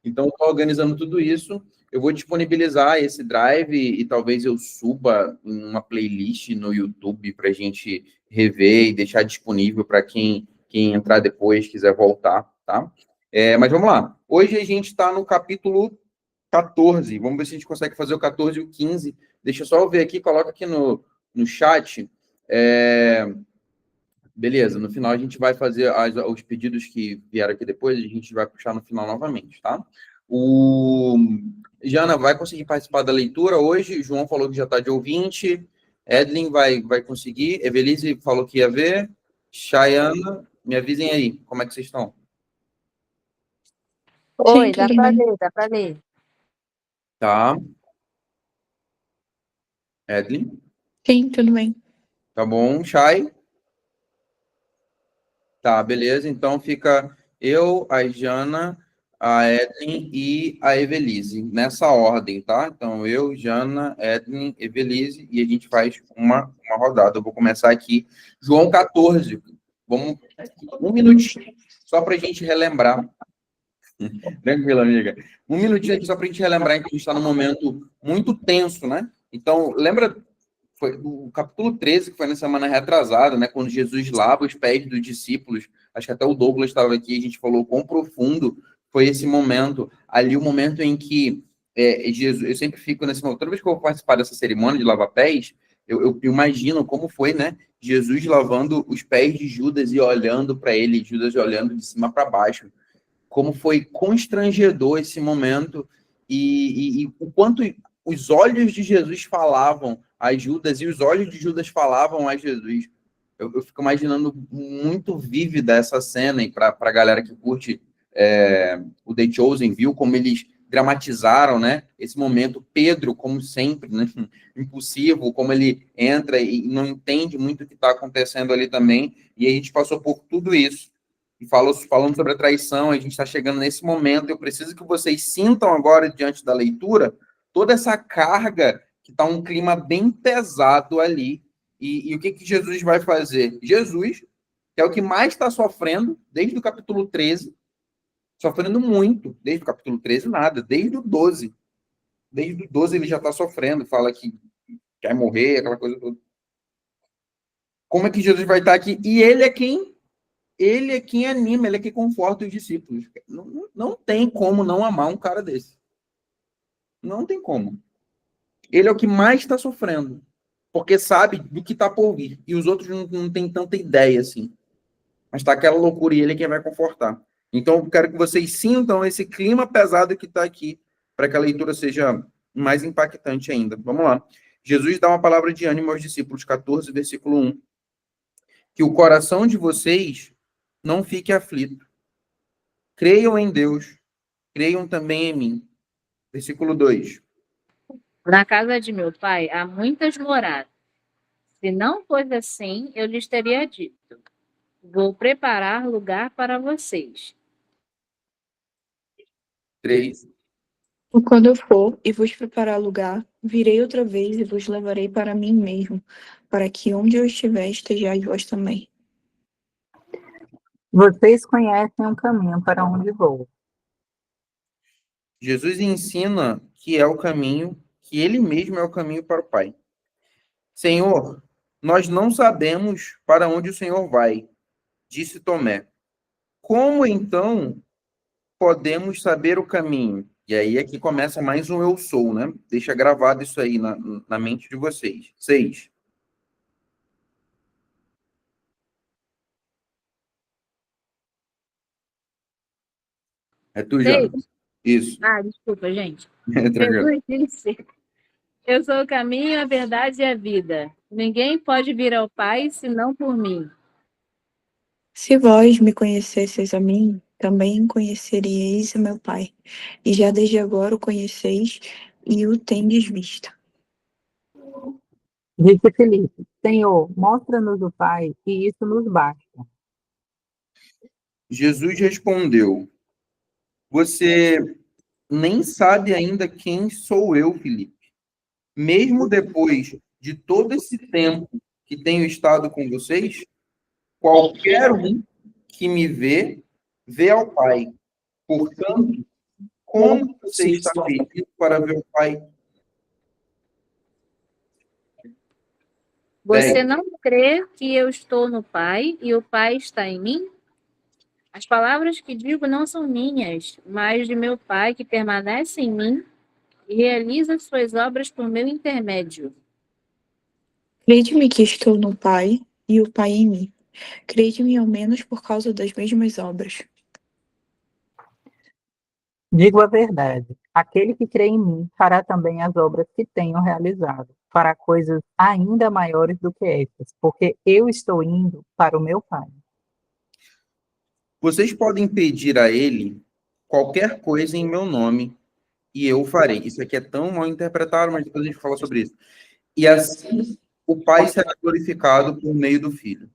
Então, eu estou organizando tudo isso. Eu vou disponibilizar esse drive e talvez eu suba em uma playlist no YouTube para a gente rever e deixar disponível para quem entrar depois, quiser voltar, tá? Mas vamos lá. Hoje a gente está no capítulo 14. Vamos ver se a gente consegue fazer o 14 e o 15. Deixa eu só ver aqui, coloca aqui no chat. Beleza, no final a gente vai fazer os pedidos que vieram aqui depois, a gente vai puxar no final novamente, tá? O Jana vai conseguir participar da leitura hoje, João falou que já está de ouvinte, Edlin vai conseguir, Evelise falou que ia ver, Chayana, me avisem aí, como é que vocês estão? Oi, Sim, dá tudo para bem. ler, dá para ler. Tá. Edlin, Sim, tudo bem. tá bom, Chay? Tá, beleza. Então fica eu, a Jana, a Edlin e a Evelise, nessa ordem, tá? Então eu, Jana, Edlin, Evelise, e a gente faz uma rodada. Eu vou começar aqui. João 14. Vamos, um minutinho, só para a gente relembrar. Tranquilo, amiga. Um minutinho aqui só para a gente relembrar que a gente está num momento muito tenso, né? Então, lembra foi o capítulo 13, que foi na semana retrasada, né, quando Jesus lava os pés dos discípulos, acho que até o Douglas estava aqui, a gente falou quão profundo foi esse momento, ali o momento em que Jesus, eu sempre fico nesse momento, toda vez que eu vou participar dessa cerimônia de lavar pés, eu imagino como foi, né, Jesus lavando os pés de Judas e olhando para ele, Judas olhando de cima para baixo, como foi constrangedor esse momento e o quanto os olhos de Jesus falavam a Judas e os olhos de Judas falavam a Jesus. Eu fico imaginando muito vívida essa cena e para a galera que curte o The Chosen, viu como eles dramatizaram, né, esse momento. Pedro, como sempre, né, impulsivo, como ele entra e não entende muito o que está acontecendo ali também, e a gente passou por tudo isso e falando sobre a traição, a gente está chegando nesse momento. Eu preciso que vocês sintam agora, diante da leitura, toda essa carga, que está um clima bem pesado ali. E o que Jesus vai fazer? Jesus, que é o que mais está sofrendo, desde o capítulo 13, sofrendo muito, desde o capítulo 13, nada, desde o 12. Desde o 12 ele já está sofrendo, fala que quer morrer, aquela coisa toda. Como é que Jesus vai estar aqui? E ele é quem anima, ele é quem conforta os discípulos. Não tem como não amar um cara desse. Não tem como. Ele é o que mais está sofrendo, porque sabe do que está por vir. E os outros não têm tanta ideia assim. Mas está aquela loucura e ele é quem vai confortar. Então, eu quero que vocês sintam esse clima pesado que está aqui, para que a leitura seja mais impactante ainda. Vamos lá. Jesus dá uma palavra de ânimo aos discípulos, 14, versículo 1. Que o coração de vocês não fique aflito. Creiam em Deus, creiam também em mim. Versículo 2. Na casa de meu pai há muitas moradas. Se não fosse assim, eu lhes teria dito: vou preparar lugar para vocês. 3. E quando eu for e vos preparar lugar, virei outra vez e vos levarei para mim mesmo, para que onde eu estiver estejais vós também. Vocês conhecem o caminho para onde vou. Jesus ensina que é o caminho, que ele mesmo é o caminho para o Pai. Senhor, nós não sabemos para onde o Senhor vai, disse Tomé. Como então podemos saber o caminho? E aí aqui começa mais um eu sou, né? Deixa gravado isso aí na mente de vocês. 6. É tu, Sei. Jana. Isso. Desculpa, gente. Tranquilo. Jesus disse: eu sou o caminho, a verdade e a vida. Ninguém pode vir ao Pai senão por mim. Se vós me conhecesseis a mim, também conheceríeis a meu Pai. E já desde agora o conheceis e o tendes visto. Disse Filipe: Senhor, mostra-nos o Pai, e isso nos basta. Jesus respondeu: Você nem sabe ainda quem sou eu, Filipe. Mesmo depois de todo esse tempo que tenho estado com vocês, qualquer um que me vê, vê ao Pai. Portanto, Como você está perdido para ver o Pai? Você Bem, não crê que eu estou no Pai e o Pai está em mim? As palavras que digo não são minhas, mas de meu Pai que permanece em mim e realiza suas obras por meu intermédio. Crede-me que estou no Pai e o Pai em mim. Crede-me ao menos por causa das mesmas obras. Digo a verdade: aquele que crê em mim fará também as obras que tenho realizado. Fará coisas ainda maiores do que essas, porque eu estou indo para o meu Pai. vocês podem pedir a ele qualquer coisa em meu nome e eu farei. Isso aqui é tão mal interpretado, mas depois a gente fala sobre isso. E assim o Pai será glorificado por meio do Filho.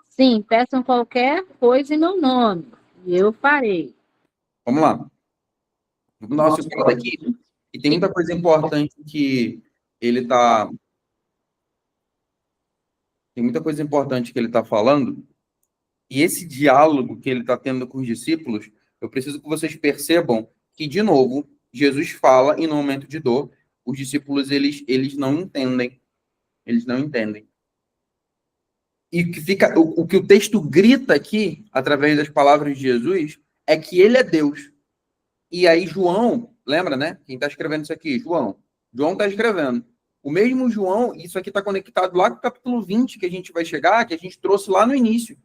Sim, peçam qualquer coisa em meu nome e eu farei. Vamos lá. Vamos dar uma segurada aqui. E tem muita coisa importante que ele está. Tem muita coisa importante que ele está falando. E esse diálogo que ele está tendo com os discípulos, eu preciso que vocês percebam que, de novo, Jesus fala e no momento de dor, os discípulos eles não entendem. Eles não entendem. E o que fica, o que o texto grita aqui, através das palavras de Jesus, é que ele é Deus. E aí João, lembra, né? Quem está escrevendo isso aqui? João. João está escrevendo. O mesmo João, isso aqui está conectado lá com o capítulo 20, que a gente vai chegar, que a gente trouxe lá no início,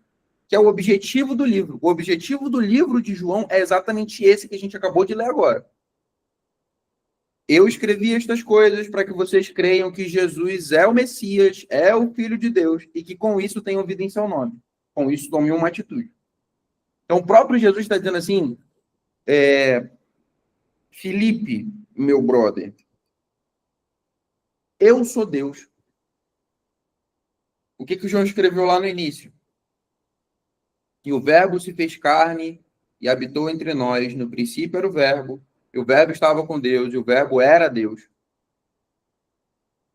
que é o objetivo do livro. O objetivo do livro de João é exatamente esse que a gente acabou de ler agora. Eu escrevi estas coisas para que vocês creiam que Jesus é o Messias, é o Filho de Deus, e que com isso tenham vida em seu nome. Com isso, tome uma atitude. Então, o próprio Jesus está dizendo assim, Felipe, meu brother, eu sou Deus. O que o João escreveu lá no início? Que o verbo se fez carne e habitou entre nós. No princípio era o verbo, e o verbo estava com Deus, e o verbo era Deus.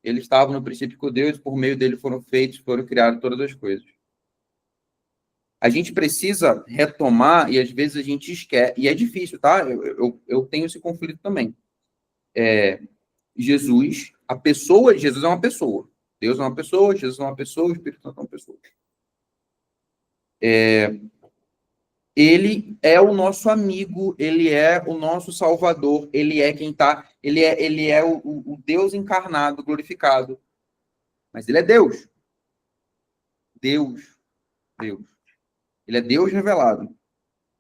Ele estava no princípio com Deus, por meio dele foram criadas todas as coisas. A gente precisa retomar, e às vezes a gente esquece, e é difícil, tá? Eu tenho esse conflito também. Jesus, a pessoa, Jesus é uma pessoa. Deus é uma pessoa, Jesus é uma pessoa, o Espírito Santo é uma pessoa. Ele é o nosso amigo, ele é o nosso salvador, ele é quem tá, ele é o Deus encarnado, glorificado. Mas ele é Deus. Deus. Deus. Ele é Deus revelado.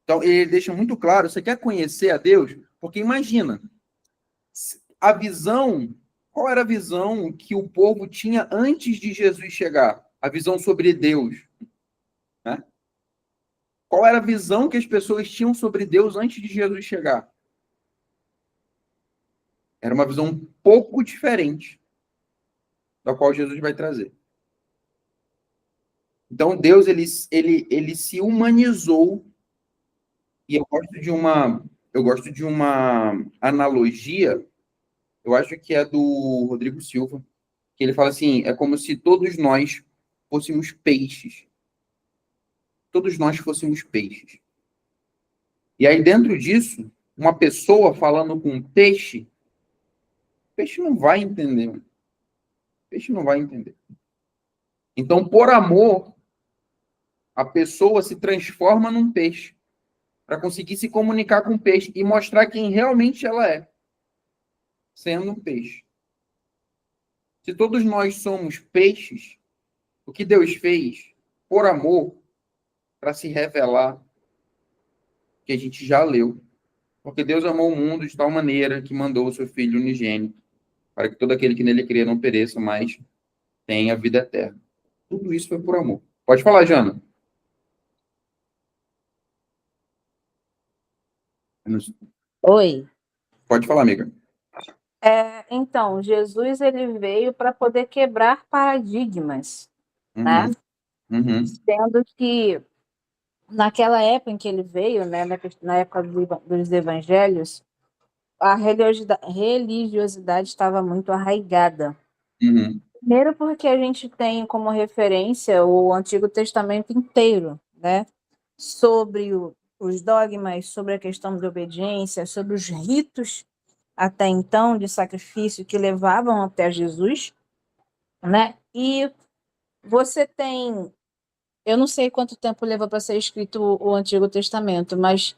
Então, ele deixa muito claro, você quer conhecer a Deus? Porque imagina, a visão, qual era a visão que o povo tinha antes de Jesus chegar? A visão sobre Deus, né? Qual era a visão que as pessoas tinham sobre Deus antes de Jesus chegar? Era uma visão um pouco diferente da qual Jesus vai trazer. Então, Deus, ele se humanizou, e eu gosto de uma analogia, eu acho que é do Rodrigo Silva, que ele fala assim, é como se todos nós fôssemos peixes. Todos nós fôssemos peixes. E aí, dentro disso, uma pessoa falando com um peixe, o peixe não vai entender. O peixe não vai entender. Então, por amor, a pessoa se transforma num peixe para conseguir se comunicar com o peixe e mostrar quem realmente ela é, sendo um peixe. Se todos nós somos peixes, o que Deus fez, por amor, para se revelar, que a gente já leu. Porque Deus amou o mundo de tal maneira que mandou o seu Filho unigênito, para que todo aquele que nele crê não pereça, mas tenha vida eterna. Tudo isso foi por amor. Pode falar, Jana. Oi. Pode falar, amiga. Então, Jesus ele veio para poder quebrar paradigmas, né? Uhum. Sendo que naquela época em que ele veio, né, na época dos evangelhos, a religiosidade estava muito arraigada. Uhum. Primeiro porque a gente tem como referência o Antigo Testamento inteiro, né? Sobre os dogmas, sobre a questão de obediência, sobre os ritos até então de sacrifício que levavam até Jesus, né? E você tem, eu não sei quanto tempo levou para ser escrito o Antigo Testamento, mas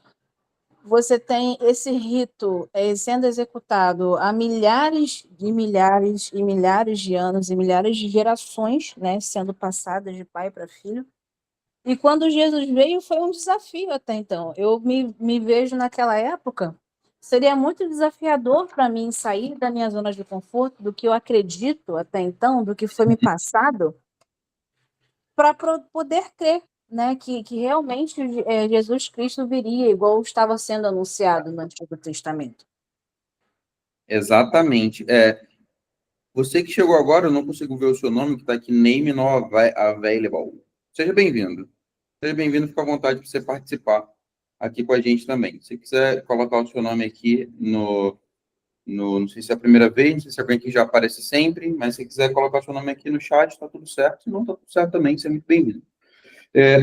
você tem esse rito sendo executado há milhares e milhares e milhares de anos e milhares de gerações, né, sendo passadas de pai para filho. E quando Jesus veio, foi um desafio até então. Eu me vejo naquela época, seria muito desafiador para mim sair da minha zona de conforto, do que eu acredito até então, do que foi me passado, para poder crer, né, que realmente Jesus Cristo viria, igual estava sendo anunciado no Antigo Testamento. Exatamente. Você que chegou agora, eu não consigo ver o seu nome, que está aqui, Name Not Available. Seja bem-vindo. Seja bem-vindo, fica à vontade para você participar aqui com a gente também. Se quiser colocar o seu nome aqui não sei se é a primeira vez, não sei se é alguém que já aparece sempre, mas se quiser colocar o seu nome aqui no chat, está tudo certo. Se não, está tudo certo também, você é muito bem-vindo.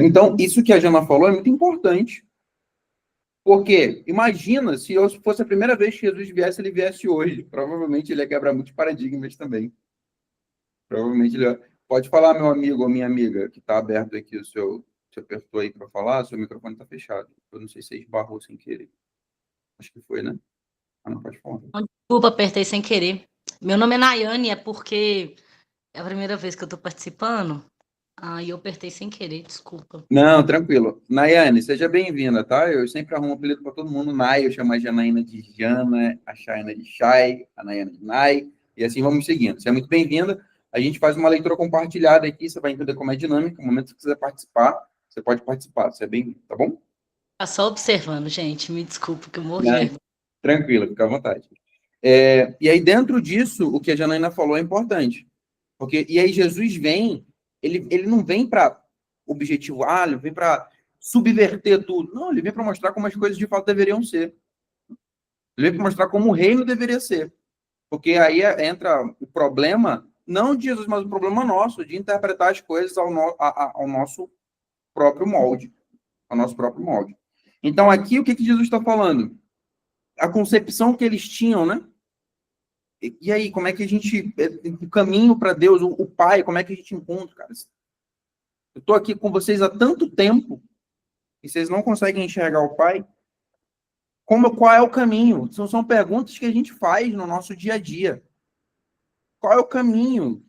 Então, isso que a Jana falou é muito importante, porque imagina se fosse a primeira vez que Jesus viesse, ele viesse hoje. Provavelmente ele ia quebrar muitos paradigmas também. Provavelmente ele ia... Pode falar, meu amigo ou minha amiga, que está aberto aqui o seu... Você apertou aí para falar, seu microfone está fechado. Eu não sei se você esbarrou sem querer. Acho que foi, né? Ah, não pode falar. Desculpa, apertei sem querer. Meu nome é Nayane, é porque é a primeira vez que eu estou participando. E eu apertei sem querer, desculpa. Não, tranquilo. Nayane, seja bem-vinda, tá? Eu sempre arrumo apelido para todo mundo. Nay, eu chamo a Janaína de Jana, a Chayana de Chay, a Nayana de Nay, e assim vamos seguindo. Você é muito bem-vinda. A gente faz uma leitura compartilhada aqui, você vai entender como é dinâmica. No momento que você quiser participar, você pode participar. Você é bem-vindo, tá bom? Tá só observando, gente. Me desculpa que eu morri. Não, tranquilo, fica à vontade. E aí, dentro disso, o que a Janaína falou é importante. E aí, Jesus vem, ele não vem para objetivar, ele vem para subverter tudo. Não, ele vem para mostrar como as coisas de fato deveriam ser. Ele vem para mostrar como o reino deveria ser. Porque aí entra o problema, não de Jesus, mas o problema nosso, de interpretar as coisas ao nosso próprio molde. Ao nosso próprio molde. Então, aqui, o que Jesus está falando? A concepção que eles tinham, né? E aí, como é que a gente... O caminho para Deus, o Pai, como é que a gente encontra, cara? Eu estou aqui com vocês há tanto tempo e vocês não conseguem enxergar o Pai. Qual é o caminho? São perguntas que a gente faz no nosso dia a dia. Qual é o caminho?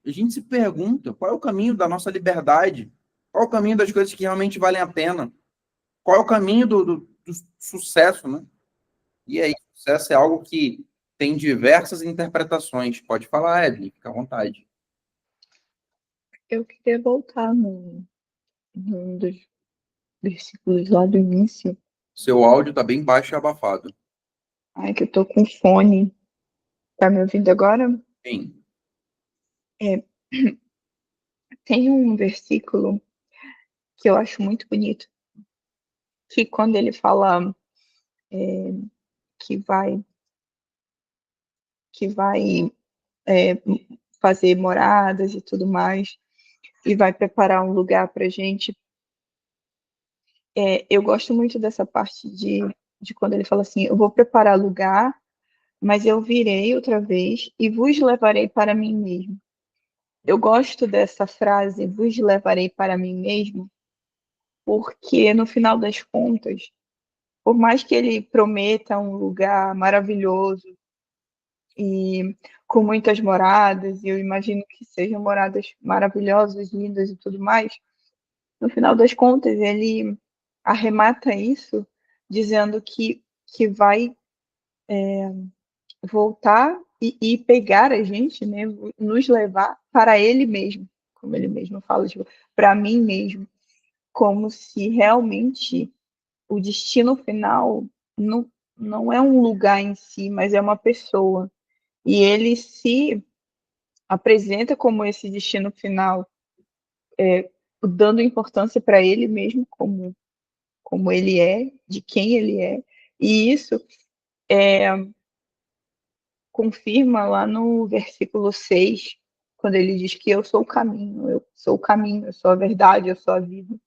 A gente se pergunta, qual é o caminho da nossa liberdade? Qual é o caminho das coisas que realmente valem a pena? Qual é o caminho do sucesso, né? E aí, sucesso é algo que tem diversas interpretações. Pode falar, Edney, fica à vontade. Eu queria voltar num dos versículos lá do início. Seu áudio está bem baixo e abafado. Ai, que eu tô com fone. Tá me ouvindo agora? Sim. Tem um versículo que eu acho muito bonito, que quando ele fala que vai fazer moradas e tudo mais, e vai preparar um lugar para a gente. Eu gosto muito dessa parte de quando ele fala assim, eu vou preparar lugar, mas eu virei outra vez e vos levarei para mim mesmo. Eu gosto dessa frase, vos levarei para mim mesmo, porque no final das contas, por mais que ele prometa um lugar maravilhoso e com muitas moradas, e eu imagino que sejam moradas maravilhosas, lindas e tudo mais, no final das contas ele arremata isso dizendo que vai voltar e pegar a gente, né, nos levar para ele mesmo, como ele mesmo fala, tipo, para mim mesmo, como se realmente o destino final não é um lugar em si, mas é uma pessoa. E ele se apresenta como esse destino final, dando importância para ele mesmo, como ele é, de quem ele é. E isso confirma lá no versículo 6, quando ele diz que eu sou o caminho, eu sou a verdade, eu sou a vida.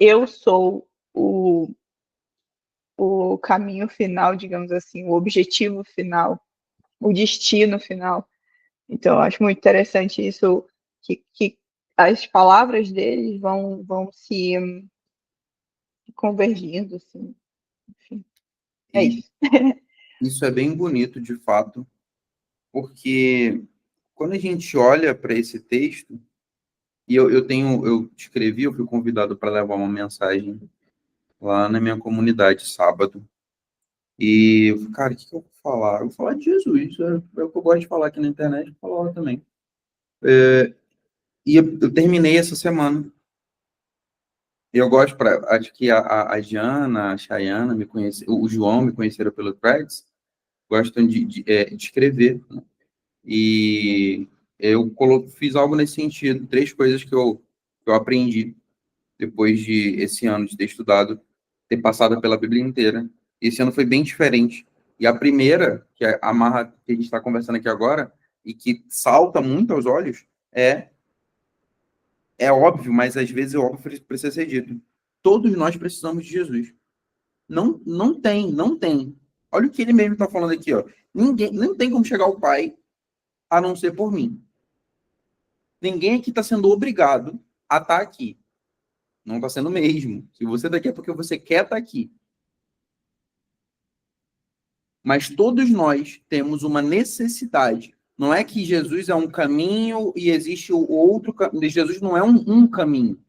Eu sou o, o caminho final, digamos assim, o objetivo final, o destino final. Então, eu acho muito interessante isso, que as palavras deles vão se convergindo, assim. Enfim, é E isso. isso é bem bonito, de fato, porque quando a gente olha para esse texto, e eu escrevi, eu fui convidado para levar uma mensagem lá na minha comunidade sábado. E, cara, o que eu vou falar? Eu vou falar de Jesus, é o que eu gosto de falar aqui na internet, vou falar lá também. E eu terminei essa semana. Eu gosto, acho que a Jana, a Chayana me conhece, o João me conheceram pelo Threads, gostam de escrever, né? E eu fiz algo nesse sentido, 3 coisas que eu aprendi depois de esse ano de ter estudado, ter passado pela Bíblia inteira. Esse ano foi bem diferente. E a primeira, que é a amarra que a gente está conversando aqui agora, e que salta muito aos olhos, é óbvio, mas às vezes o óbvio precisa ser dito. Todos nós precisamos de Jesus. Não tem. Olha o que ele mesmo está falando aqui, ó. Ninguém, não tem como chegar ao Pai a não ser por mim. Ninguém aqui está sendo obrigado a estar aqui. Não está sendo mesmo. Se você está aqui é porque você quer estar aqui. Mas todos nós temos uma necessidade. Não é que Jesus é um caminho e existe o outro caminho. Jesus não é um caminho.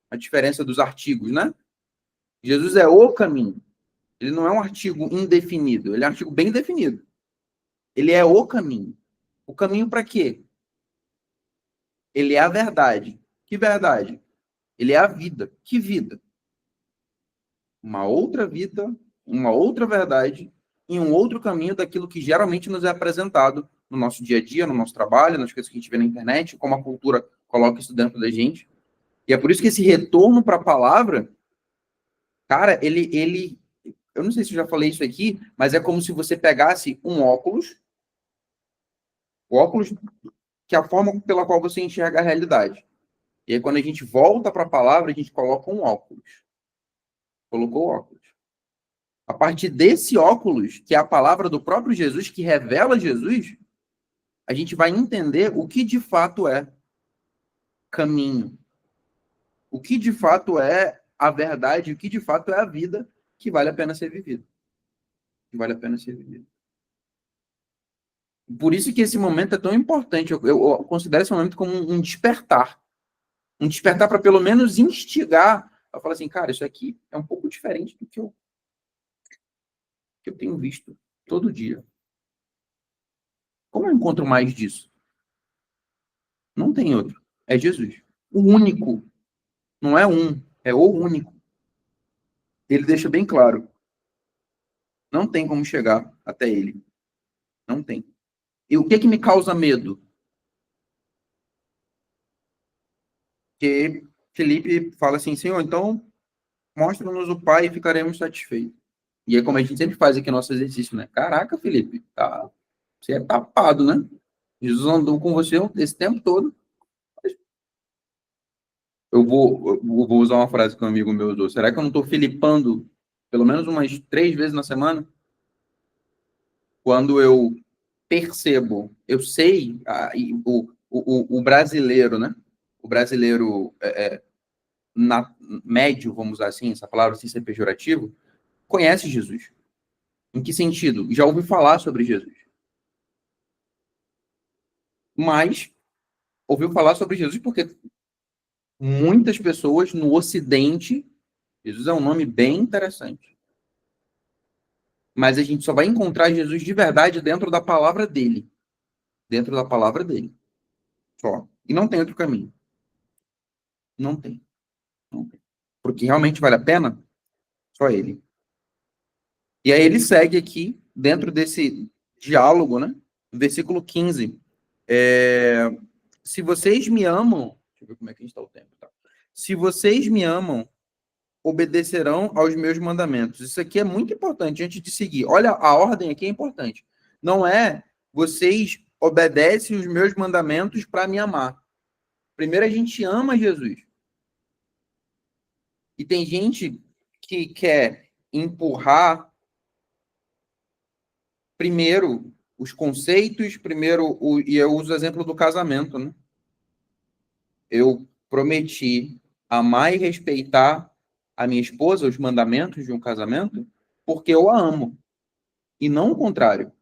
A diferença dos artigos, né? Jesus é o caminho. Ele não é um artigo indefinido. Ele é um artigo bem definido. Ele é o caminho. O caminho para quê? Ele é a verdade. Que verdade? Ele é a vida. Que vida? Uma outra vida, uma outra verdade e um outro caminho daquilo que geralmente nos é apresentado no nosso dia a dia, no nosso trabalho, nas coisas que a gente vê na internet, como a cultura coloca isso dentro da gente. E é por isso que esse retorno para a palavra, cara, ele, eu não sei se eu já falei isso aqui, mas é como se você pegasse um óculos, o óculos que é a forma pela qual você enxerga a realidade. E aí, quando a gente volta para a palavra, a gente coloca um óculos. Colocou o óculos. A partir desse óculos, que é a palavra do próprio Jesus, que revela Jesus, a gente vai entender o que de fato é caminho. O que de fato é a verdade, o que de fato é a vida que vale a pena ser vivida. Que vale a pena ser vivida. Por isso que esse momento é tão importante. Eu considero esse momento como um despertar. Um despertar para pelo menos instigar a falar assim, cara, isso aqui é um pouco diferente do que eu tenho visto todo dia. Como eu encontro mais disso? Não tem outro. É Jesus. O único. Não é um, é o único. Ele deixa bem claro. Não tem como chegar até ele. Não tem. E o que me causa medo? Que Felipe fala assim, Senhor, então mostra-nos o Pai e ficaremos satisfeitos. E é como a gente sempre faz aqui no nosso exercício, né? Caraca, Felipe, tá, você é tapado, né? Jesus andou com você esse tempo todo. Eu vou usar uma frase que um amigo meu usou. Será que eu não estou filipando pelo menos umas 3 vezes na semana? Quando eu percebo, eu sei, o brasileiro, né? O brasileiro médio, vamos usar assim, essa palavra sem ser pejorativo, conhece Jesus. Em que sentido? Já ouviu falar sobre Jesus. Mas ouviu falar sobre Jesus porque muitas pessoas no Ocidente, Jesus é um nome bem interessante. Mas a gente só vai encontrar Jesus de verdade dentro da palavra dele. Dentro da palavra dele. Só. E não tem outro caminho. Não tem. Não tem. Porque realmente vale a pena? Só ele. E aí ele segue aqui, dentro desse diálogo, né? Versículo 15. Se vocês me amam... Deixa eu ver como é que a gente está o tempo. Tá? Se vocês me amam, obedecerão aos meus mandamentos. Isso aqui é muito importante antes de seguir. Olha, a ordem aqui é importante. Não é vocês obedecem os meus mandamentos para me amar. Primeiro a gente ama Jesus. E tem gente que quer empurrar primeiro os conceitos, e eu uso o exemplo do casamento, né? Eu prometi amar e respeitar a minha esposa, os mandamentos de um casamento, porque eu a amo, e não o contrário.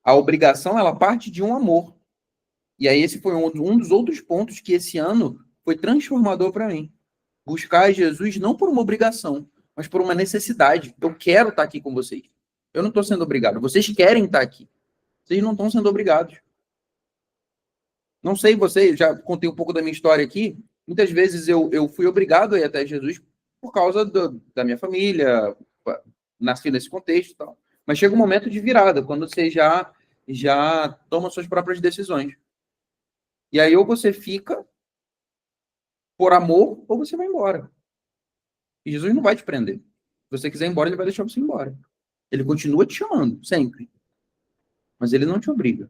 A obrigação, ela parte de um amor. E aí esse foi um dos outros pontos que esse ano foi transformador para mim. Buscar Jesus não por uma obrigação, mas por uma necessidade. Eu quero estar aqui com vocês. Eu não estou sendo obrigado. Vocês querem estar aqui. Vocês não estão sendo obrigados. Não sei, você, já contei um pouco da minha história aqui. Muitas vezes eu fui obrigado a ir até Jesus por causa da minha família, nasci nesse contexto e tal. Mas chega um momento de virada, quando você já toma suas próprias decisões. E aí ou você fica por amor, ou você vai embora. E Jesus não vai te prender. Se você quiser ir embora, ele vai deixar você ir embora. Ele continua te chamando, sempre. Mas ele não te obriga.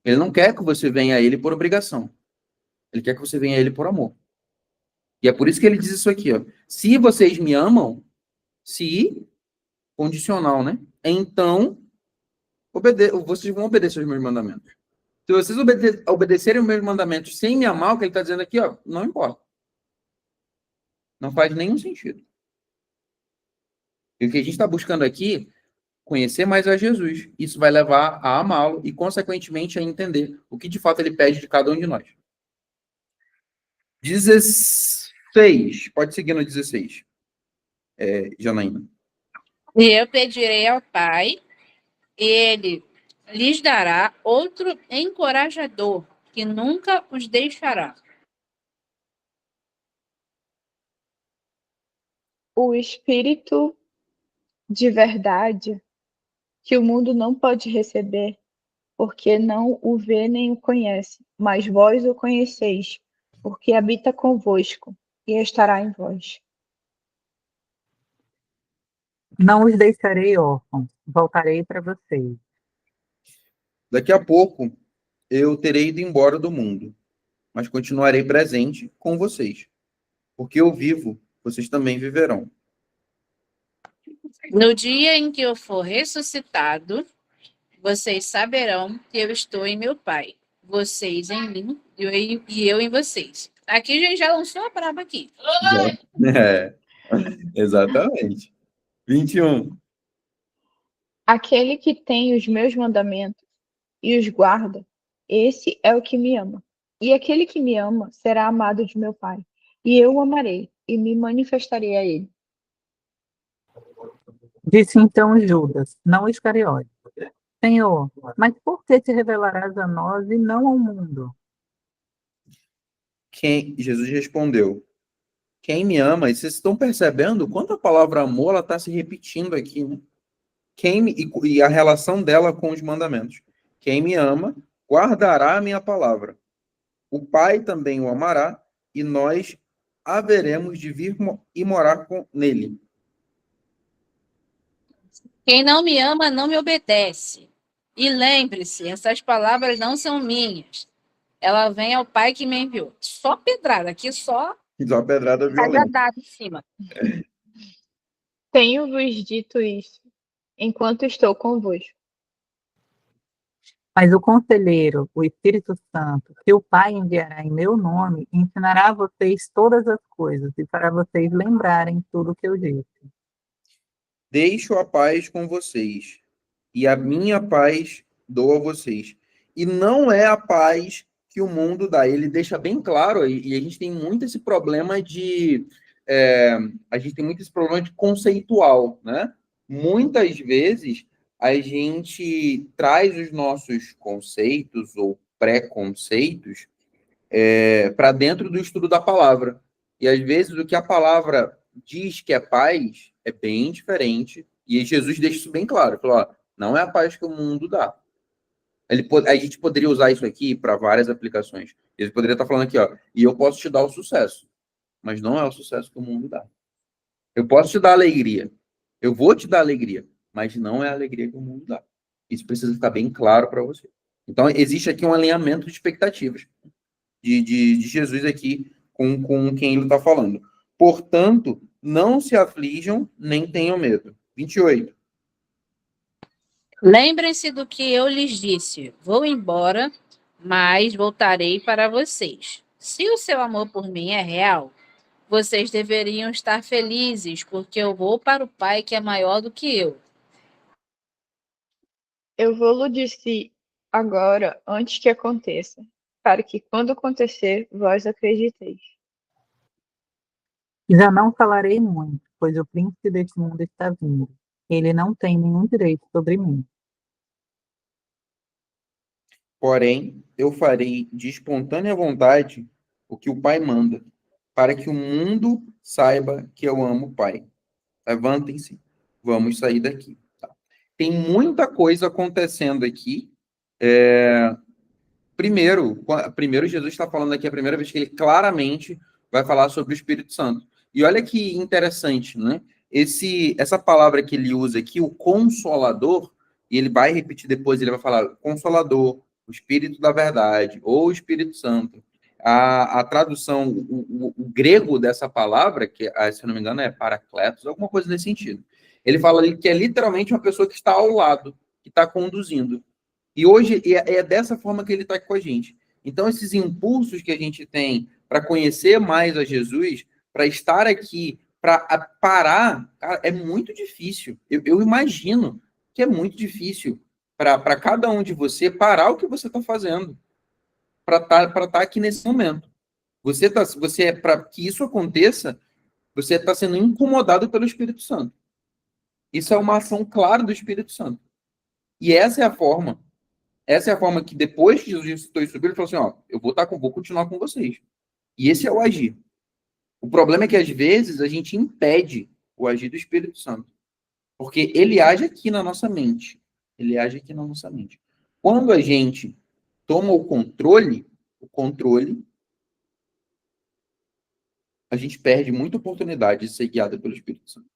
Ele não quer que você venha a ele por obrigação. Ele quer que você venha a ele por amor. E é por isso que ele diz isso aqui, ó. Se vocês me amam, se condicional, né? Então, vocês vão obedecer aos meus mandamentos. Se vocês obedecerem os meus mandamentos sem me amar, o que ele está dizendo aqui, ó, não importa. Não faz nenhum sentido. E o que a gente está buscando aqui, conhecer mais a Jesus. Isso vai levar a amá-lo e, consequentemente, a entender o que de fato ele pede de cada um de nós. 16. Pode seguir no 16. Janaína. E eu pedirei ao Pai, e ele lhes dará outro encorajador, que nunca os deixará. O Espírito de verdade que o mundo não pode receber, porque não o vê nem o conhece, mas vós o conheceis, porque habita convosco e estará em vós. Não os deixarei órfãos, voltarei para vocês. Daqui a pouco, eu terei ido embora do mundo, mas continuarei presente com vocês. Porque eu vivo, vocês também viverão. No dia em que eu for ressuscitado, vocês saberão que eu estou em meu Pai, vocês em mim e eu em vocês. Aqui a gente já lançou a braba aqui. Exatamente. 21. Aquele que tem os meus mandamentos e os guarda, esse é o que me ama. E aquele que me ama será amado de meu Pai. E eu o amarei e me manifestarei a ele. Disse então Judas, não Iscariote: Senhor, mas por que te revelarás a nós e não ao mundo? Jesus respondeu: quem me ama, e vocês estão percebendo quanto a palavra amor está se repetindo aqui, né? E a relação dela com os mandamentos. Quem me ama, guardará a minha palavra. O Pai também o amará, e nós haveremos de vir e morar nele. Quem não me ama não me obedece. E lembre-se, essas palavras não são minhas. Ela vem ao Pai que me enviou. Só pedrada, aqui só Só pedrada violenta. cajadada em cima. Tenho-vos dito isso, enquanto estou convosco. Mas o Conselheiro, o Espírito Santo, que o Pai enviará em meu nome, ensinará a vocês todas as coisas e fará vocês lembrarem tudo o que eu disse. Deixo a paz com vocês, e a minha paz dou a vocês. E não é a paz que o mundo dá. Ele deixa bem claro, e a gente tem muito esse problema de conceitual, né? Muitas vezes a gente traz os nossos conceitos ou preconceitos para dentro do estudo da palavra. E às vezes o que a palavra diz que é paz é bem diferente. E Jesus deixa isso bem claro. Falou, ó, não é a paz que o mundo dá. A gente poderia usar isso aqui para várias aplicações. Ele poderia estar falando aqui, ó, e eu posso te dar o sucesso, mas não é o sucesso que o mundo dá. Eu posso te dar alegria. Eu vou te dar alegria, mas não é a alegria que o mundo dá. Isso precisa ficar bem claro para você. Então, existe aqui um alinhamento de expectativas de Jesus aqui com quem ele está falando. Portanto, Não se aflijam, nem tenham medo. 28. Lembrem-se do que eu lhes disse. Vou embora, mas voltarei para vocês. Se o seu amor por mim é real, vocês deveriam estar felizes, porque eu vou para o Pai que é maior do que eu. Eu vou-lo disse agora, antes que aconteça, para que quando acontecer, vós acrediteis. Já não falarei muito, pois o príncipe deste mundo está vindo. Ele não tem nenhum direito sobre mim. Porém, eu farei de espontânea vontade o que o Pai manda, para que o mundo saiba que eu amo o Pai. Levantem-se, vamos sair daqui. Tá? Tem muita coisa acontecendo aqui. Primeiro, Jesus está falando aqui a primeira vez que ele claramente vai falar sobre o Espírito Santo. E olha que interessante, né? Essa palavra que ele usa aqui, o Consolador, e ele vai repetir depois, ele vai falar Consolador, o Espírito da Verdade, ou o Espírito Santo. A tradução, o grego dessa palavra, que, se eu não me engano, é Paracletos, alguma coisa nesse sentido. Ele fala ali que é literalmente uma pessoa que está ao lado, que está conduzindo. E hoje é dessa forma que ele está com a gente. Então, esses impulsos que a gente tem para conhecer mais a Jesus, para estar aqui, para parar, cara, é muito difícil. Eu imagino que é muito difícil para cada um de você parar o que você está fazendo, para tá aqui nesse momento. Para que isso aconteça, você está sendo incomodado pelo Espírito Santo. Isso é uma ação clara do Espírito Santo. E essa é a forma que depois que Jesus ressuscitou e subiu, ele falou assim, ó, vou continuar com vocês. E esse é o agir. O problema é que, às vezes, a gente impede o agir do Espírito Santo. Porque ele age aqui na nossa mente. Ele age aqui na nossa mente. Quando a gente toma o controle, a gente perde muita oportunidade de ser guiado pelo Espírito Santo.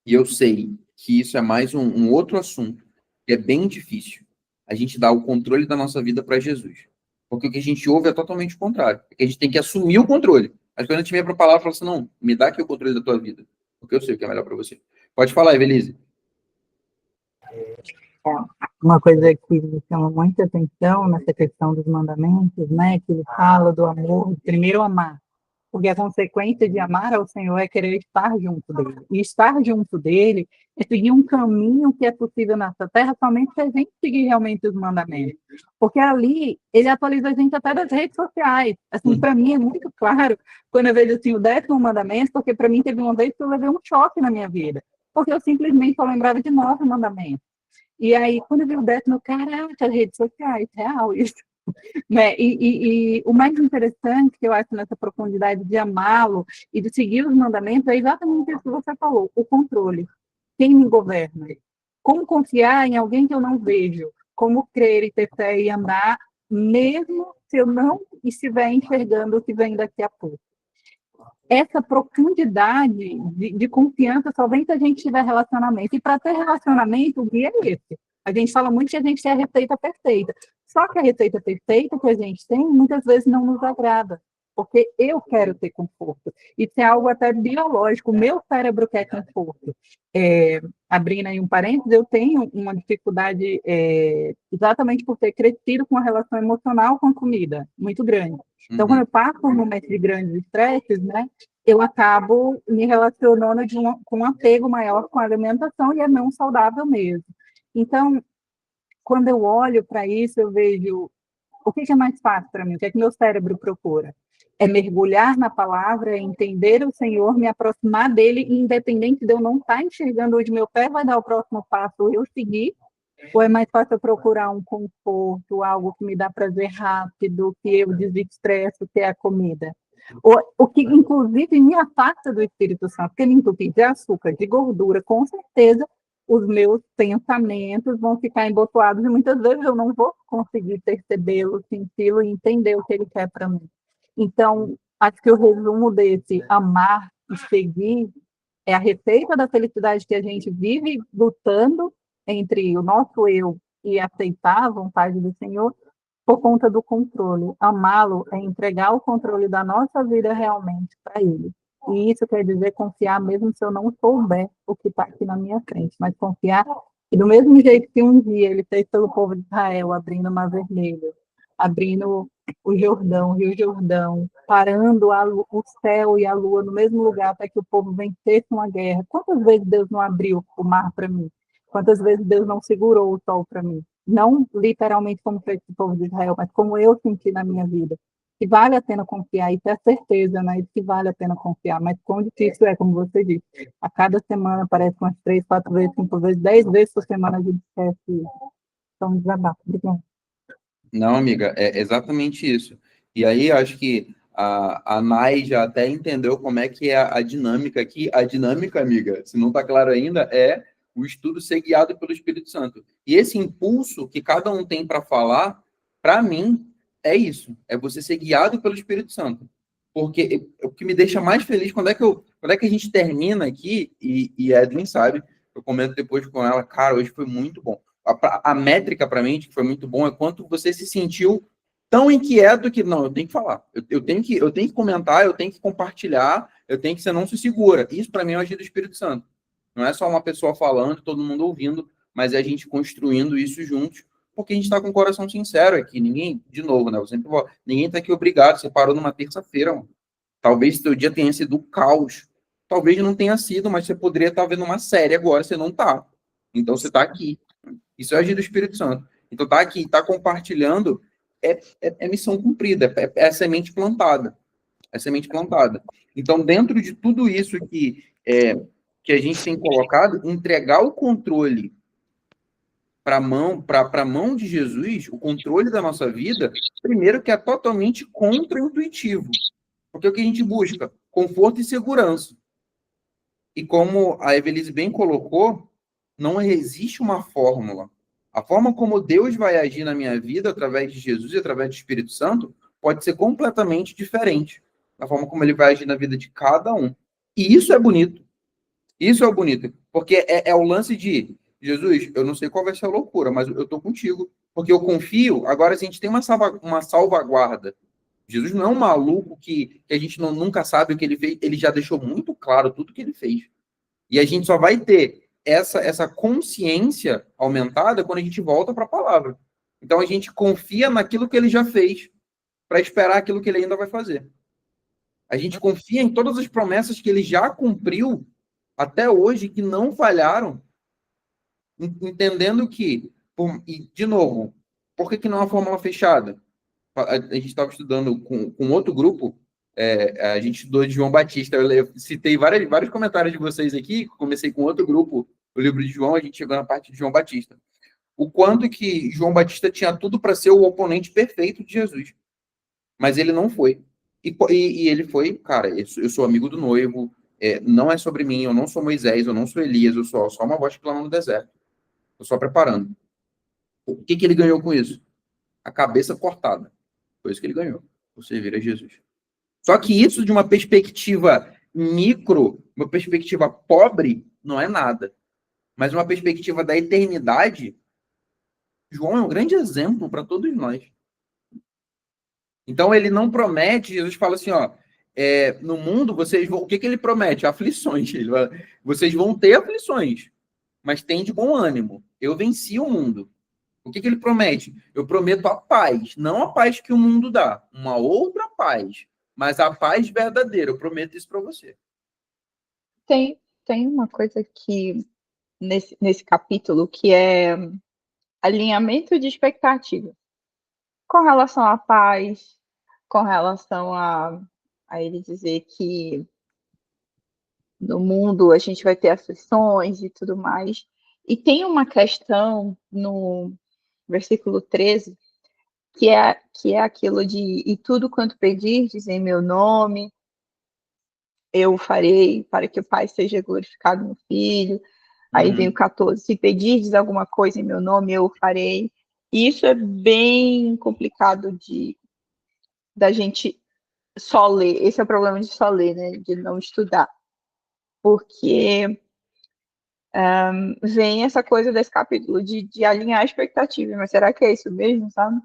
E eu sei que isso é mais um outro assunto, que é bem difícil. A gente dá o controle da nossa vida para Jesus. Porque o que a gente ouve é totalmente o contrário. É que a gente tem que assumir o controle. Mas quando a gente vem para a palavra e fala assim, não, me dá aqui o controle da tua vida. Porque eu sei o que é melhor para você. Pode falar, Evelise. Uma coisa que me chama muita atenção nessa questão dos mandamentos, né, que ele fala do amor, primeiro amar, porque a consequência de amar ao Senhor é querer estar junto dele. E estar junto dele é seguir um caminho que é possível nessa terra somente se a gente seguir realmente os mandamentos. Porque ali, ele atualiza a gente até das redes sociais. Assim, para mim é muito claro, quando eu vejo assim, o 10º mandamento, porque para mim teve uma vez que eu levei um choque na minha vida. Porque eu simplesmente só lembrava de 9 mandamentos. E aí, quando eu vi o 10º, caraca, as redes sociais, real isso. Né? E o mais interessante que eu acho nessa profundidade de amá-lo e de seguir os mandamentos é exatamente isso que você falou, o controle. Quem me governa? Como confiar em alguém que eu não vejo? Como crer e ter fé e andar, mesmo se eu não estiver enxergando o que vem daqui a pouco? Essa profundidade de confiança só vem se a gente tiver relacionamento. E para ter relacionamento, o guia é esse. A gente fala muito que a gente quer a receita perfeita. Só que a receita perfeita que a gente tem, muitas vezes não nos agrada. Porque eu quero ter conforto. Isso é algo até biológico. O meu cérebro quer conforto. Abrindo aí um parênteses, eu tenho uma dificuldade exatamente por ter crescido com uma relação emocional com a comida muito grande. Então, quando eu passo por momentos de grandes estresses, né, eu acabo me relacionando com um apego maior com a alimentação e é não saudável mesmo. Então, quando eu olho para isso, eu vejo o que é mais fácil para mim, o que é que meu cérebro procura? É mergulhar na palavra, é entender o Senhor, me aproximar dele, independente de eu não estar enxergando onde meu pé vai dar o próximo passo, eu seguir, ou é mais fácil eu procurar um conforto, algo que me dá prazer rápido, que eu desestresso, que é a comida? O que, inclusive, me afasta do Espírito Santo, porque me entupir de açúcar, de gordura, com certeza, os meus pensamentos vão ficar embotoados e muitas vezes eu não vou conseguir percebê-lo, senti-lo e entender o que ele quer para mim. Então, acho que o resumo desse amar e seguir é a receita da felicidade que a gente vive lutando entre o nosso eu e aceitar a vontade do Senhor por conta do controle. Amá-lo é entregar o controle da nossa vida realmente para Ele. E isso quer dizer confiar mesmo se eu não souber o que está aqui na minha frente, mas confiar que do mesmo jeito que um dia ele fez pelo povo de Israel, abrindo o Mar Vermelho, abrindo o Jordão, o Rio Jordão, parando o céu e a lua no mesmo lugar para que o povo vencesse uma guerra. Quantas vezes Deus não abriu o mar para mim? Quantas vezes Deus não segurou o sol para mim? Não literalmente como fez o povo de Israel, mas como eu senti na minha vida. Que vale a pena confiar, isso é certeza, né? Que vale a pena confiar, mas quão difícil é, como você disse. A cada semana aparece umas 3, 4 vezes, 5 vezes, 10 vezes por semana a gente esquece isso. Então, desabafo. Obrigada. Não, amiga, é exatamente isso. E aí, acho que a Nai já até entendeu como é que é a dinâmica aqui. A dinâmica, amiga, se não está claro ainda, é o estudo ser guiado pelo Espírito Santo. E esse impulso que cada um tem para falar, para mim, é isso. É você ser guiado pelo Espírito Santo. Porque o que me deixa mais feliz, quando é que a gente termina aqui, e Edwin sabe, eu comento depois com ela, cara, hoje foi muito bom. A métrica para mim, que foi muito bom, é quanto você se sentiu tão inquieto que, não, eu tenho que falar, eu tenho que comentar, eu tenho que compartilhar, eu tenho que, você não se segura. Isso para mim é o agir do Espírito Santo. Não é só uma pessoa falando, todo mundo ouvindo, mas é a gente construindo isso juntos, porque a gente está com o coração sincero aqui. Ninguém, de novo, né? Eu sempre falo, ninguém está aqui obrigado. Você parou numa terça-feira, mano. Talvez seu dia tenha sido caos. Talvez não tenha sido, mas você poderia estar vendo uma série agora, você não está. Então você está aqui. Isso é agir do Espírito Santo. Então tá aqui, tá compartilhando, é missão cumprida, é semente plantada. É semente plantada. Então, dentro de tudo isso que a gente tem colocado, entregar o controle para a mão de Jesus, o controle da nossa vida, primeiro que é totalmente contra-intuitivo. Porque o que a gente busca? Conforto e segurança. E como a Evelise bem colocou, não existe uma fórmula. A forma como Deus vai agir na minha vida, através de Jesus e através do Espírito Santo, pode ser completamente diferente da forma como ele vai agir na vida de cada um. E isso é bonito. Isso é bonito. Porque é o lance de, Jesus, eu não sei qual vai ser a loucura, mas eu estou contigo. Porque eu confio, agora a gente tem uma salvaguarda. Jesus não é um maluco que a gente nunca sabe o que ele fez. Ele já deixou muito claro tudo que ele fez. E a gente só vai ter essa consciência aumentada quando a gente volta para a palavra. Então a gente confia naquilo que ele já fez para esperar aquilo que ele ainda vai fazer. A gente confia em todas as promessas que ele já cumpriu até hoje, que não falharam, entendendo que, e de novo, por que não é uma fórmula fechada? A gente estava estudando com outro grupo, a gente estudou de João Batista, eu citei vários comentários de vocês aqui, comecei com outro grupo, o livro de João, a gente chegou na parte de João Batista. O quanto que João Batista tinha tudo para ser o oponente perfeito de Jesus, mas ele não foi. E ele foi, cara, eu sou amigo do noivo, não é sobre mim, eu não sou Moisés, eu não sou Elias, eu sou só uma voz clamando no deserto. Estou só preparando. O que ele ganhou com isso? A cabeça cortada. Foi isso que ele ganhou, por servir a Jesus. Só que isso, de uma perspectiva micro, uma perspectiva pobre, não é nada. Mas uma perspectiva da eternidade, João é um grande exemplo para todos nós. Então, ele não promete, Jesus fala assim, ó, no mundo, vocês vão... O que ele promete? Aflições. Ele fala, vocês vão ter aflições, mas tem de bom ânimo. Eu venci o mundo. O que ele promete? Eu prometo a paz, não a paz que o mundo dá, uma outra paz, mas a paz verdadeira. Eu prometo isso para você. Tem uma coisa que nesse capítulo que é alinhamento de expectativa com relação à paz, com relação a ele dizer que no mundo a gente vai ter aflições e tudo mais. E tem uma questão no versículo 13 que é aquilo de e tudo quanto pedirdes em meu nome eu farei para que o Pai seja glorificado no Filho. Aí vem o 14, se pedirdes alguma coisa em meu nome, eu o farei. E isso é bem complicado da gente só ler. Esse é o problema de só ler, né? De não estudar. Porque vem essa coisa desse capítulo de alinhar a expectativa. Mas será que é isso mesmo, sabe?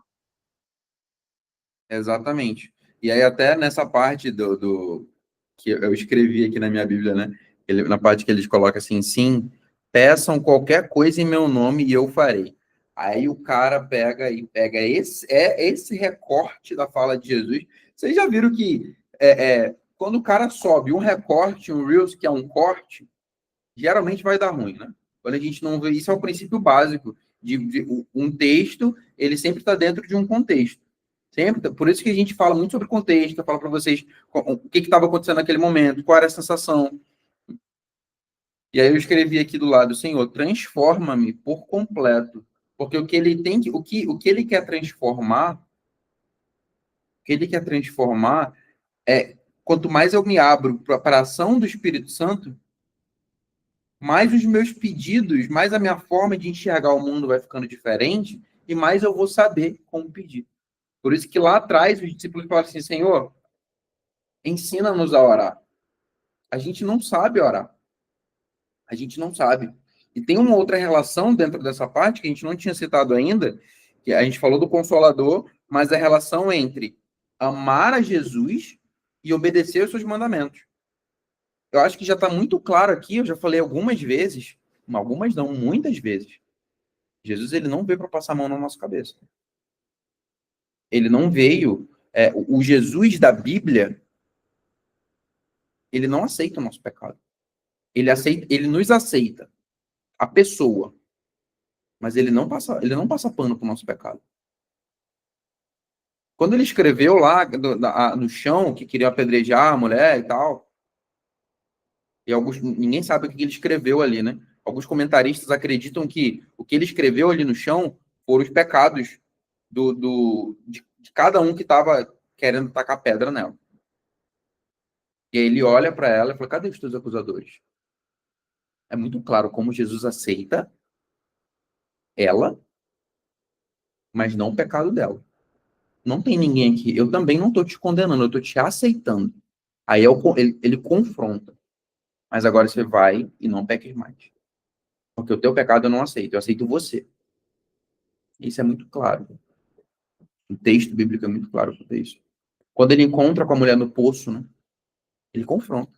Exatamente. E aí até nessa parte que eu escrevi aqui na minha Bíblia, né? Na parte que eles colocam assim, sim, peçam qualquer coisa em meu nome e eu farei. Aí o cara pega esse recorte da fala de Jesus. Vocês já viram que quando o cara sobe um recorte, um Reels, que é um corte, geralmente vai dar ruim, né? Quando a gente não vê, isso é o princípio básico de um texto, ele sempre está dentro de um contexto. Sempre, por isso que a gente fala muito sobre contexto, eu falo para vocês o que estava acontecendo naquele momento, qual era a sensação. E aí eu escrevi aqui do lado, Senhor, transforma-me por completo, porque o que ele tem o que ele quer transformar, é quanto mais eu me abro para a ação do Espírito Santo, mais os meus pedidos, mais a minha forma de enxergar o mundo vai ficando diferente e mais eu vou saber como pedir. Por isso que lá atrás os discípulos falaram assim, Senhor, ensina-nos a orar. A gente não sabe orar. A gente não sabe. E tem uma outra relação dentro dessa parte que a gente não tinha citado ainda, que a gente falou do Consolador, mas a relação entre amar a Jesus e obedecer aos seus mandamentos. Eu acho que já está muito claro aqui, eu já falei algumas vezes, algumas não, muitas vezes. Jesus ele não veio para passar a mão na nossa cabeça. Ele não veio. O Jesus da Bíblia, ele não aceita o nosso pecado. Ele nos aceita, a pessoa, mas ele não passa pano para o nosso pecado. Quando ele escreveu lá no chão que queria apedrejar a mulher e tal, e ninguém sabe o que ele escreveu ali, né? Alguns comentaristas acreditam que o que ele escreveu ali no chão foram os pecados de cada um que estava querendo tacar pedra nela. E aí ele olha para ela e fala, cadê os teus acusadores? É muito claro como Jesus aceita ela, mas não o pecado dela. Não tem ninguém aqui. Eu também não estou te condenando, eu estou te aceitando. Aí ele confronta. Mas agora você vai e não peques mais. Porque o teu pecado eu não aceito, eu aceito você. Isso é muito claro. O texto bíblico é muito claro sobre isso. Quando ele encontra com a mulher no poço, né, ele confronta.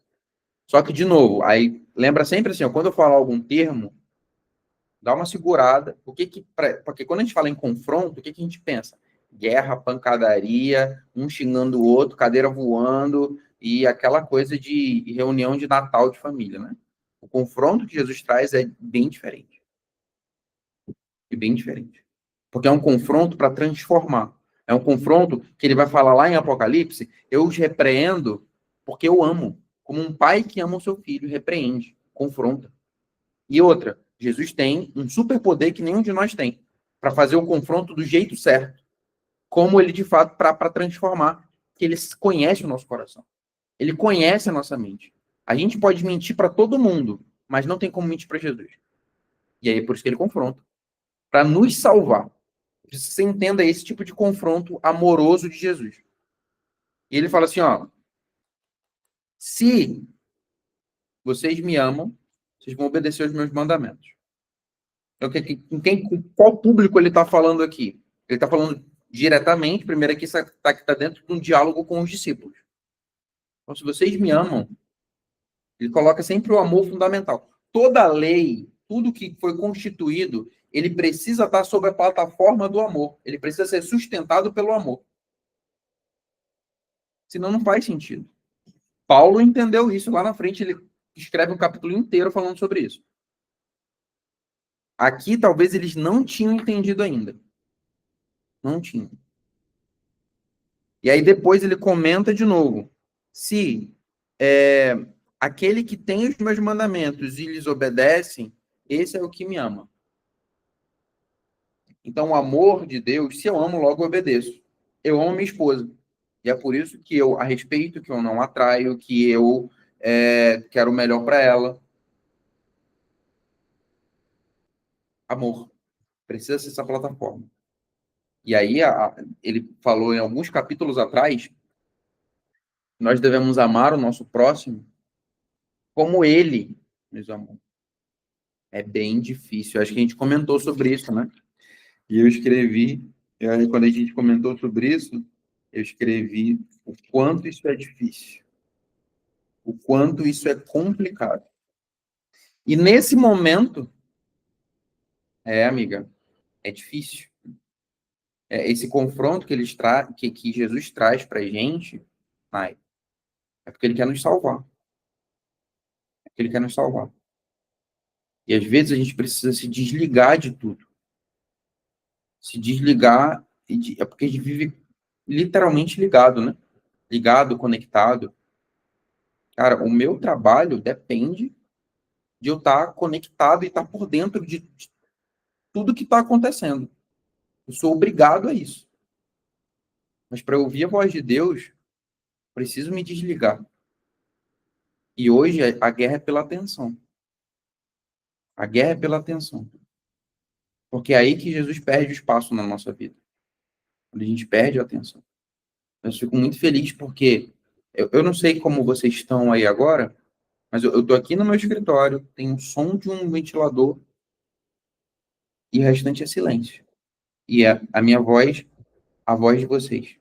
Só que, de novo, aí lembra sempre assim, ó, quando eu falar algum termo, dá uma segurada. Porque quando a gente fala em confronto, o que a gente pensa? Guerra, pancadaria, um xingando o outro, cadeira voando e aquela coisa de reunião de Natal de família, né? O confronto que Jesus traz é bem diferente. E bem diferente. Porque é um confronto para transformar. É um confronto que ele vai falar lá em Apocalipse, eu os repreendo porque eu amo. Como um pai que ama o seu filho, repreende, confronta. E outra, Jesus tem um superpoder que nenhum de nós tem, para fazer o confronto do jeito certo. Como ele, de fato, para transformar. Que ele conhece o nosso coração. Ele conhece a nossa mente. A gente pode mentir para todo mundo, mas não tem como mentir para Jesus. E aí é por isso que ele confronta. Para nos salvar. Que você entenda esse tipo de confronto amoroso de Jesus. E ele fala assim, ó, se vocês me amam, vocês vão obedecer aos meus mandamentos. Então, com qual público ele está falando aqui? Ele está falando diretamente, primeiro aqui está dentro de um diálogo com os discípulos. Então, se vocês me amam, ele coloca sempre o amor fundamental. Toda lei, tudo que foi constituído, ele precisa estar sob a plataforma do amor. Ele precisa ser sustentado pelo amor. Senão não faz sentido. Paulo entendeu isso. Lá na frente ele escreve um capítulo inteiro falando sobre isso. Aqui talvez eles não tinham entendido ainda. Não tinham. E aí depois ele comenta de novo. Se aquele que tem os meus mandamentos e lhes obedecem, esse é o que me ama. Então o amor de Deus, se eu amo, logo eu obedeço. Eu amo minha esposa. E é por isso que eu a respeito, que eu não atraio, que eu quero o melhor para ela. Amor. Precisa ser essa plataforma. E aí ele falou em alguns capítulos atrás, nós devemos amar o nosso próximo como ele nos amou. É bem difícil. Acho que a gente comentou sobre isso, né? E eu escrevi, quando a gente comentou sobre isso, eu escrevi o quanto isso é difícil. o quanto isso é complicado. E nesse momento, amiga, é difícil. Esse confronto que Jesus traz para a gente, é porque ele quer nos salvar. É porque ele quer nos salvar. E às vezes a gente precisa se desligar de tudo. Se desligar, é porque a gente vive literalmente ligado, né? Ligado, conectado. Cara, o meu trabalho depende de eu estar conectado e estar por dentro de tudo que está acontecendo. Eu sou obrigado a isso. Mas para ouvir a voz de Deus, preciso me desligar. E hoje a guerra é pela atenção. A guerra é pela atenção. Porque é aí que Jesus perde o espaço na nossa vida. Quando a gente perde a atenção. Eu fico muito feliz porque eu não sei como vocês estão aí agora, mas eu estou aqui no meu escritório, tem o som de um ventilador e o restante é silêncio. E a minha voz, a voz de vocês.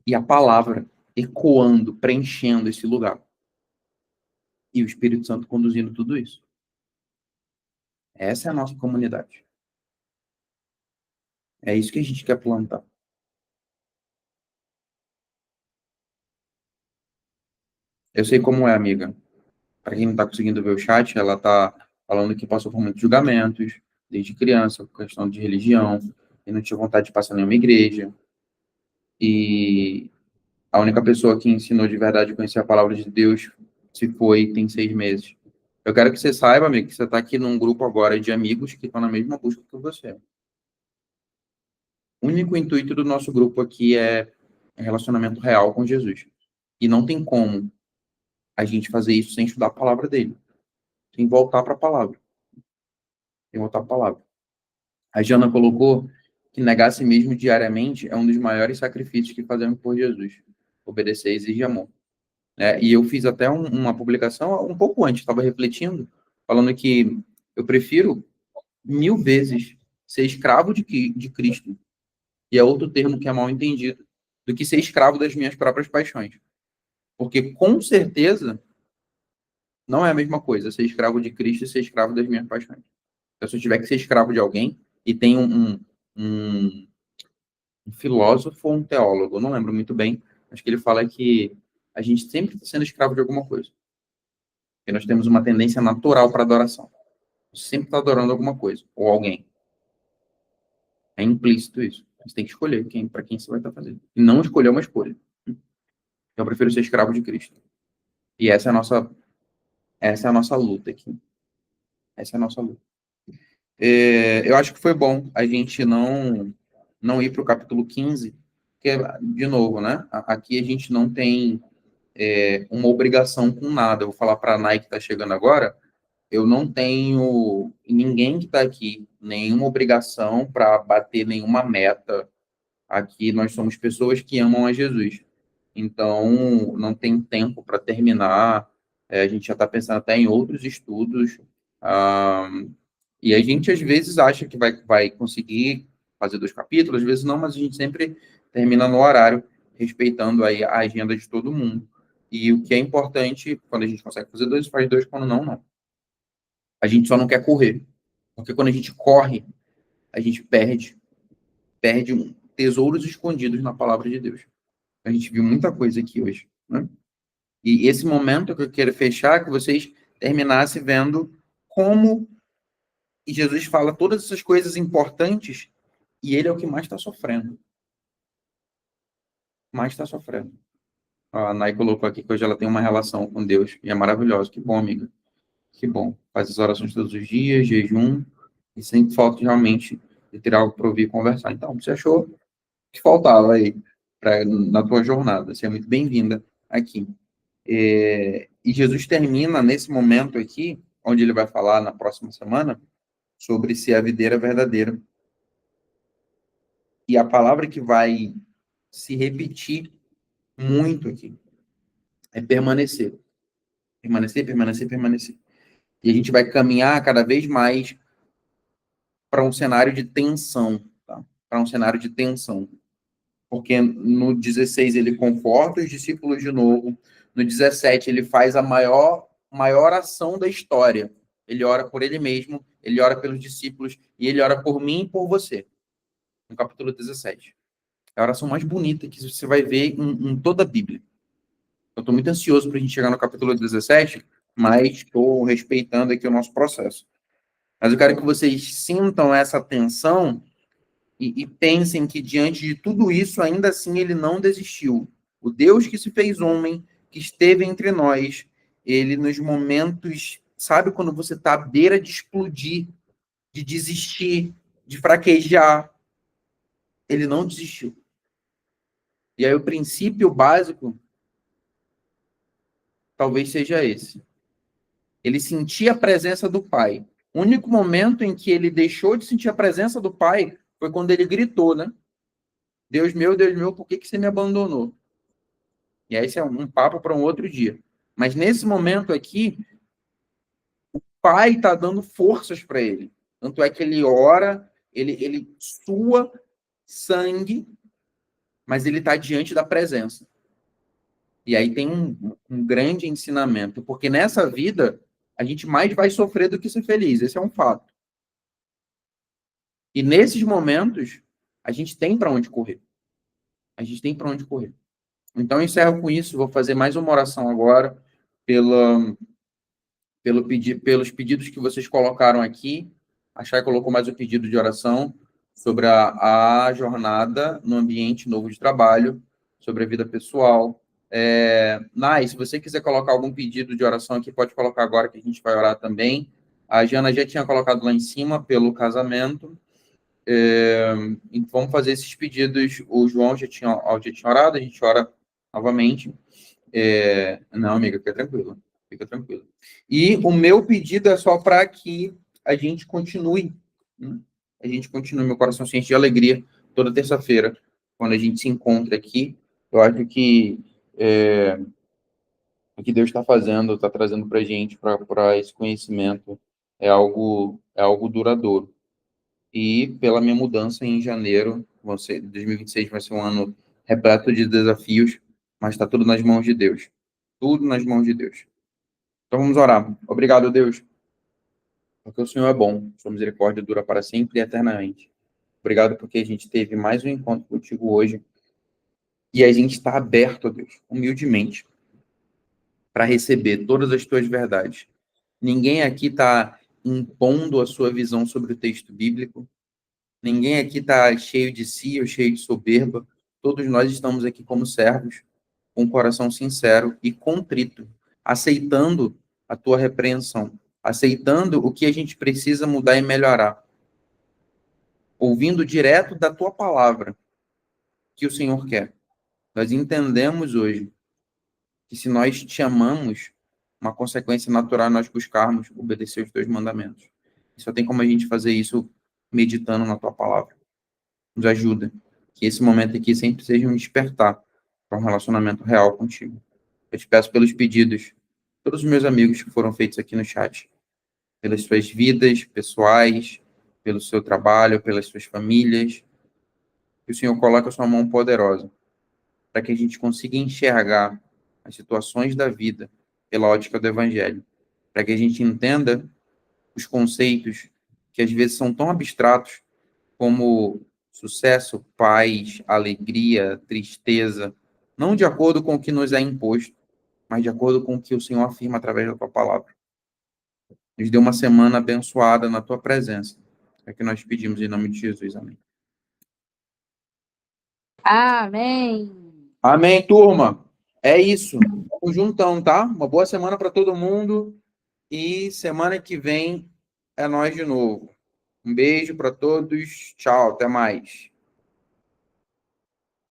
E a palavra ecoando, preenchendo esse lugar. E o Espírito Santo conduzindo tudo isso. Essa é a nossa comunidade. É isso que a gente quer plantar. Eu sei como é, amiga. Para quem não está conseguindo ver o chat, ela está falando que passou por muitos julgamentos, desde criança, por questão de religião, e não tinha vontade de passar em nenhuma igreja. E a única pessoa que ensinou de verdade a conhecer a palavra de Deus se foi, tem 6 meses. Eu quero que você saiba, amigo, que você está aqui num grupo agora de amigos que estão na mesma busca que você. O único intuito do nosso grupo aqui é relacionamento real com Jesus. E não tem como a gente fazer isso sem estudar a palavra dele. Sem voltar para a palavra. Sem voltar para a palavra. A Jana colocou que negar a si mesmo diariamente é um dos maiores sacrifícios que fazemos por Jesus. Obedecer exige amor. E eu fiz até uma publicação um pouco antes, estava refletindo, falando que eu prefiro 1000 vezes ser escravo de Cristo, e é outro termo que é mal entendido, do que ser escravo das minhas próprias paixões. Porque, com certeza, não é a mesma coisa ser escravo de Cristo e ser escravo das minhas paixões. Então, se eu tiver que ser escravo de alguém, e tem um filósofo ou um teólogo, eu não lembro muito bem, acho que ele fala que a gente sempre está sendo escravo de alguma coisa. Porque nós temos uma tendência natural para adoração. Você sempre está adorando alguma coisa, ou alguém. É implícito isso. Você tem que escolher para quem você vai estar fazendo. E não escolher uma escolha. Eu prefiro ser escravo de Cristo. E essa é a nossa luta aqui. Essa é a nossa luta. Eu acho que foi bom a gente não ir para o capítulo 15, porque, de novo, né? Aqui a gente não tem uma obrigação com nada. Eu vou falar para a Nai que está chegando agora, eu não tenho ninguém que está aqui, nenhuma obrigação para bater nenhuma meta. Aqui nós somos pessoas que amam a Jesus. Então, não tem tempo para terminar. A gente já está pensando até em outros estudos. E a gente, às vezes, acha que vai conseguir fazer 2 capítulos, às vezes não, mas a gente sempre termina no horário, respeitando aí a agenda de todo mundo. E o que é importante, quando a gente consegue fazer 2, faz 2, quando não. A gente só não quer correr. Porque quando a gente corre, a gente perde tesouros escondidos na palavra de Deus. A gente viu muita coisa aqui hoje, né? E esse momento que eu quero fechar, que vocês terminassem vendo como Jesus fala todas essas coisas importantes e ele é o que mais está sofrendo. Mais está sofrendo. A Nai colocou aqui que hoje ela tem uma relação com Deus e é maravilhosa. Que bom, amiga. Que bom. Faz as orações todos os dias, jejum, e sempre falta realmente de ter algo para ouvir e conversar. Então, você achou que faltava aí na tua jornada? Você é muito bem-vinda aqui. E Jesus termina nesse momento aqui, onde ele vai falar na próxima semana, sobre ser a videira verdadeira. E a palavra que vai se repetir muito aqui é permanecer. Permanecer, permanecer, permanecer. E a gente vai caminhar cada vez mais para um cenário de tensão, tá? Para um cenário de tensão. porque no 16 ele conforta os discípulos de novo, no 17 ele faz a maior ação da história. Ele ora por ele mesmo, ele ora pelos discípulos e ele ora por mim e por você. No capítulo 17. É a oração mais bonita que você vai ver em toda a Bíblia. Eu estou muito ansioso para a gente chegar no capítulo 17, mas estou respeitando aqui o nosso processo. Mas eu quero que vocês sintam essa tensão e pensem que diante de tudo isso, ainda assim, ele não desistiu. O Deus que se fez homem, que esteve entre nós, ele nos momentos, sabe quando você está à beira de explodir, de desistir, de fraquejar, ele não desistiu. E aí o princípio básico talvez seja esse. Ele sentia a presença do Pai. O único momento em que ele deixou de sentir a presença do Pai foi quando ele gritou, né? Deus meu, por que você me abandonou? E aí isso é um papo para um outro dia. Mas nesse momento aqui, o Pai está dando forças para ele. Tanto é que ele ora, ele sua sangue, mas ele está diante da presença. E aí tem um grande ensinamento, porque nessa vida a gente mais vai sofrer do que ser feliz, esse é um fato. E nesses momentos, a gente tem para onde correr. A gente tem para onde correr. Então, eu encerro com isso, vou fazer mais uma oração agora, pelos pedidos que vocês colocaram aqui. A Chay colocou mais um pedido de oração sobre a jornada no ambiente novo de trabalho, sobre a vida pessoal. Nai, se você quiser colocar algum pedido de oração aqui, pode colocar agora que a gente vai orar também. A Jana já tinha colocado lá em cima pelo casamento. Vamos fazer esses pedidos. O João já tinha orado, a gente ora novamente. Não, amiga, fica tranquilo. Fica tranquilo. E o meu pedido é só para que a gente continue. Né? A gente continue, meu coração se enche de alegria toda terça-feira, quando a gente se encontra aqui. Eu acho que o que Deus está fazendo, está trazendo para a gente, para esse conhecimento, é algo duradouro. E pela minha mudança em janeiro, 2026 vai ser um ano repleto de desafios, mas está tudo nas mãos de Deus. Tudo nas mãos de Deus. Então vamos orar. Obrigado, Deus, porque o Senhor é bom, sua misericórdia dura para sempre e eternamente. Obrigado porque a gente teve mais um encontro contigo hoje e a gente está aberto, Deus, humildemente, para receber todas as tuas verdades. Ninguém aqui está impondo a sua visão sobre o texto bíblico. Ninguém aqui está cheio de si ou cheio de soberba. Todos nós estamos aqui como servos, com um coração sincero e contrito, aceitando a tua repreensão, aceitando o que a gente precisa mudar e melhorar, ouvindo direto da tua palavra que o Senhor quer. Nós entendemos hoje que se nós te amamos, uma consequência natural é nós buscarmos obedecer os teus mandamentos. E só tem como a gente fazer isso meditando na tua palavra. Nos ajuda. Que esse momento aqui sempre seja um despertar para um relacionamento real contigo. Eu te peço pelos pedidos, todos os meus amigos que foram feitos aqui no chat, pelas suas vidas pessoais, pelo seu trabalho, pelas suas famílias, que o Senhor coloque a sua mão poderosa para que a gente consiga enxergar as situações da vida pela ótica do Evangelho, para que a gente entenda os conceitos que às vezes são tão abstratos como sucesso, paz, alegria, tristeza, não de acordo com o que nos é imposto, mas de acordo com o que o Senhor afirma através da tua palavra. Nos dê uma semana abençoada na tua presença. É que nós pedimos em nome de Jesus. Amém. Amém. Amém, turma. É isso. Vamos juntão, tá? Uma boa semana para todo mundo. E semana que vem é nós de novo. Um beijo para todos. Tchau, até mais.